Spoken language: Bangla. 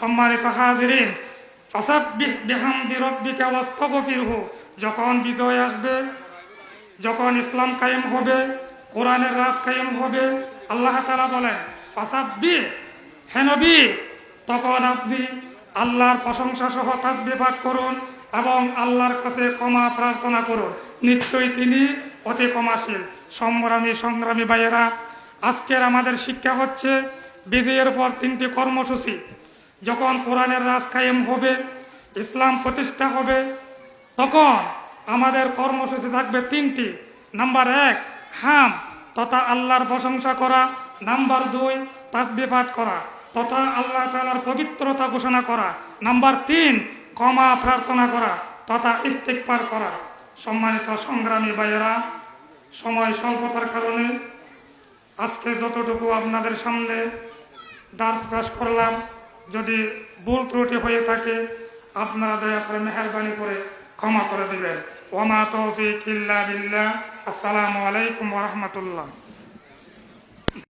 সম্মানিত হাজিরিন, ফাসাব্বিহ বিহামদি রাব্বিকা ওয়াস্তাগফিরহু। যখন বিজয় আসবে, যখন ইসলাম কায়েম হবে, কোরআনের রাজ কায়েম হবে, আল্লাহ তাআলা বলেন ফাসাব্বিহ, হে নবী, তখন আপনি আল্লাহর প্রশংসা সহ তাসবিহ পাঠ করুন এবং আল্লাহর কাছে ক্ষমা প্রার্থনা করুন, নিশ্চয়ই তিনি অতি ক্ষমাশীল। সংগ্রামী ভাইয়েরা, আজকের আমাদের শিক্ষা হচ্ছে বিজয়ের পর 3টি কর্মসূচি। যখন কোরআনের রাজ কায়েম হবে, ইসলাম প্রতিষ্ঠা হবে, তখন আমাদের কর্মসূচি থাকবে 3টি। নাম্বার 1 হাম তথা আল্লাহর প্রশংসা করা। নাম্বার 2 তাসবিহ পাঠ করা তথা আল্লাহ তাআলার পবিত্রতা ঘোষণা করা। নাম্বার 3 ক্ষমা প্রার্থনা করা তথা ইস্তিগফার করা। সম্মানিত সংগ্রামী ভাইয়েরা, সময় স্বল্পতার কারণে আজকে যতটুকু আপনাদের সামনে দার্স পেশ করলাম, যদি ভুল ত্রুটি হয়ে থাকে আপনারা দয়া করে মেহেরবানি করে ক্ষমা করে দিবেন। ওয়া মা তৌফিক ইল্লা বিল্লাহ। আসসালামু আলাইকুম ওয়া রাহমাতুল্লাহ।